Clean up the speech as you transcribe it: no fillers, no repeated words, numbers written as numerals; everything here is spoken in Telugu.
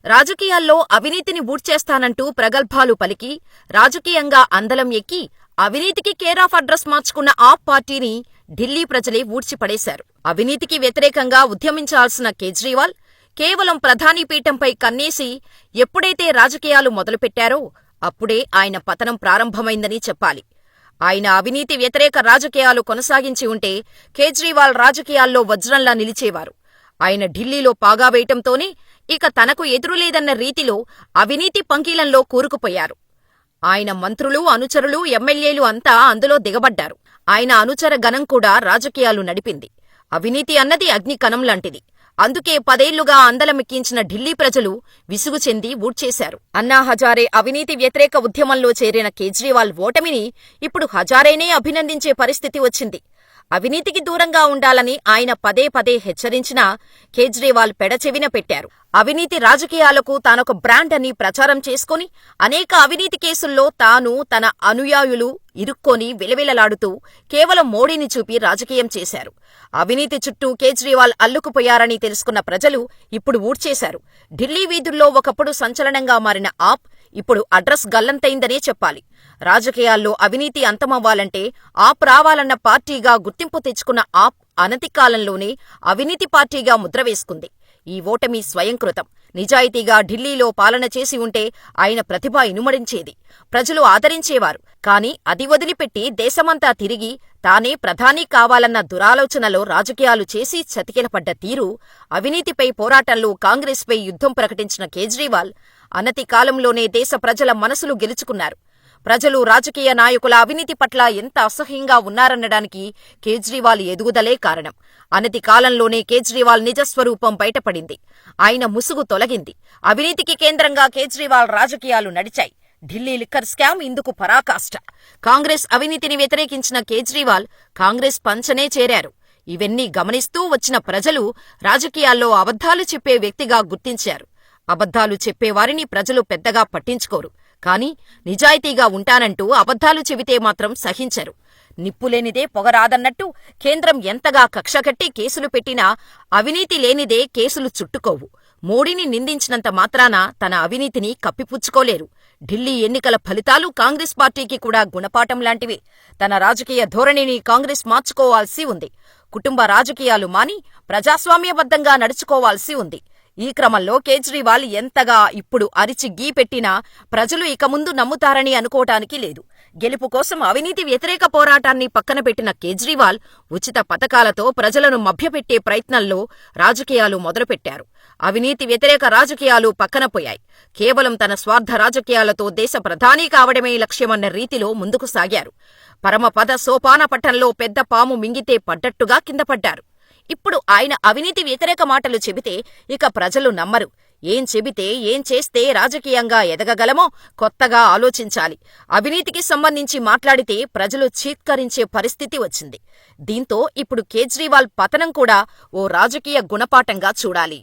రాజకీయాల్లో అవినీతిని ఊడ్చేస్తానంటూ ప్రగల్భాలు పలికి, రాజకీయంగా అందలం ఎక్కి, అవినీతికి కేరాఫ్ అడ్రస్ మార్చుకున్న ఆప్ పార్టీని ఢిల్లీ ప్రజలే ఊడ్చిపడేశారు. అవినీతికి వ్యతిరేకంగా ఉద్యమించాల్సిన కేజ్రీవాల్ కేవలం ప్రధాని పీఠంపై కన్నేసి ఎప్పుడైతే రాజకీయాలు మొదలుపెట్టారో అప్పుడే ఆయన పతనం ప్రారంభమైందని చెప్పాలి. ఆయన అవినీతి వ్యతిరేక రాజకీయాలు కొనసాగించి ఉంటే కేజ్రీవాల్ రాజకీయాల్లో వజ్రంలా నిలిచేవారు. ఆయన ఢిల్లీలో పాగా వేయటంతోనే ఇక తనకు ఎదురులేదన్న రీతిలో అవినీతి పంకీలంలో కూరుకుపోయారు. ఆయన మంత్రులు, అనుచరులు, ఎమ్మెల్యేలు అంతా అందులో దిగబడ్డారు. ఆయన అనుచర గణం కూడా రాజకీయాలు నడిపింది. అవినీతి అన్నది అగ్నికణం లాంటిది. అందుకే 10 ఏళ్లుగా అందలమెక్కించిన ఢిల్లీ ప్రజలు విసుగు చెంది ఊడ్చేశారు. అన్నా హజారే అవినీతి వ్యతిరేక ఉద్యమంలో చేరిన కేజ్రీవాల్ ఓటమిని ఇప్పుడు హజారేనే అభినందించే పరిస్థితి వచ్చింది. అవినీతికి దూరంగా ఉండాలని ఆయన పదే పదే హెచ్చరించినా కేజ్రీవాల్ పెడచెవిన పెట్టారు. అవినీతి రాజకీయాలకు తానొక బ్రాండ్ అని ప్రచారం చేసుకుని అనేక అవినీతి కేసుల్లో తాను, తన అనుయాయులు ఇరుక్కొని విలవిలలాడుతూ కేవలం మోడీని చూపి రాజకీయం చేశారు. అవినీతి చుట్టూ కేజ్రీవాల్ అల్లుకుపోయారని తెలుసుకున్న ప్రజలు ఇప్పుడు ఊడ్చేశారు. ఢిల్లీ వీధుల్లో ఒకప్పుడు సంచలనంగా మారిన ఆప్ ఇప్పుడు అడ్రస్ గల్లంతైందనే చెప్పాలి. రాజకీయాల్లో అవినీతి అంతమవ్వాలంటే ఆప్ రావాలన్న పార్టీగా గుర్తింపు తెచ్చుకున్న ఆప్ అనతికాలంలోనే అవినీతి పార్టీగా ముద్ర వేసుకుంది. ఈ ఓటమి స్వయంకృతం. నిజాయితీగా ఢిల్లీలో పాలన చేసి ఉంటే ఆయన ప్రతిభ ఇనుమడించేది, ప్రజలు ఆదరించేవారు. కాని అది వదిలిపెట్టి దేశమంతా తిరిగి తానే ప్రధాని కావాలన్న దురాలోచనలో రాజకీయాలు చేసి చతికిలపడ్డ తీరు, అవినీతిపై పోరాటంలో కాంగ్రెస్పై యుద్ధం ప్రకటించిన కేజ్రీవాల్ అనతి కాలంలోనే దేశ ప్రజల మనసులు గెలుచుకున్నారు. ప్రజలు రాజకీయ నాయకుల అవినీతి పట్ల ఎంత అసహ్యంగా ఉన్నారనడానికి కేజ్రీవాల్ ఎదుగుదలే కారణం. అనతి కాలంలోనే కేజ్రీవాల్ నిజస్వరూపం బయటపడింది. ఆయన ముసుగు తొలగింది. అవినీతికి కేంద్రంగా కేజ్రీవాల్ రాజకీయాలు నడిచాయి. ఢిల్లీ లిక్కర్ స్కామ్ ఇందుకు పరాకాష్ట. కాంగ్రెస్ అవినీతిని వ్యతిరేకించిన కేజ్రీవాల్ కాంగ్రెస్ పంచనే చేరారు. ఇవన్నీ గమనిస్తూ వచ్చిన ప్రజలు రాజకీయాల్లో అబద్ధాలు చెప్పే వ్యక్తిగా గుర్తించారు. అబద్ధాలు చెప్పేవారిని ప్రజలు పెద్దగా పట్టించుకోరు. కాని నిజాయితీగా ఉంటానంటూ అబద్ధాలు చెబితే మాత్రం సహించరు. నిప్పులేనిదే పొగరాదన్నట్టు కేంద్రం ఎంతగా కక్షకట్టి కేసులు పెట్టినా అవినీతి లేనిదే కేసులు చుట్టుకోవు. మోడీని నిందించినంత మాత్రాన తన అవినీతిని కప్పిపుచ్చుకోలేరు. ఢిల్లీ ఎన్నికల ఫలితాలు కాంగ్రెస్ పార్టీకి కూడా గుణపాఠం లాంటివే. తన రాజకీయ ధోరణిని కాంగ్రెస్ మార్చుకోవాల్సి ఉంది. కుటుంబ రాజకీయాలు మాని ప్రజాస్వామ్యబద్ధంగా నడుచుకోవాల్సి ఉంది. ఈ క్రమంలో కేజ్రీవాల్ ఎంతగా ఇప్పుడు అరిచి గీ పెట్టినా ప్రజలు ఇక ముందు నమ్ముతారని అనుకోవటానికి లేదు. గెలుపు కోసం అవినీతి వ్యతిరేక పోరాటాన్ని పక్కన పెట్టిన కేజ్రీవాల్ ఉచిత పథకాలతో ప్రజలను మభ్యపెట్టే ప్రయత్నంలో రాజకీయాలు మొదలుపెట్టారు. అవినీతి వ్యతిరేక రాజకీయాలు పక్కన పోయాయి. కేవలం తన స్వార్థ రాజకీయాలతో దేశ ప్రధాని కావడమే లక్ష్యమన్న రీతిలో ముందుకు సాగారు. పరమపద సోపాన పట్టంలో పెద్ద పాము మింగితే పడ్డట్టుగా కిందపడ్డారు. ఇప్పుడు ఆయన అవినీతి వ్యతిరేక మాటలు చెబితే ఇక ప్రజలు నమ్మరు. ఏం చెబితే, ఏం చేస్తే రాజకీయంగా ఎదగగలమో కొత్తగా ఆలోచించాలి. అవినీతికి సంబంధించి మాట్లాడితే ప్రజలు చీత్కరించే పరిస్థితి వచ్చింది. దీంతో ఇప్పుడు కేజ్రీవాల్ పతనం కూడా ఓ రాజకీయ గుణపాఠంగా చూడాలి.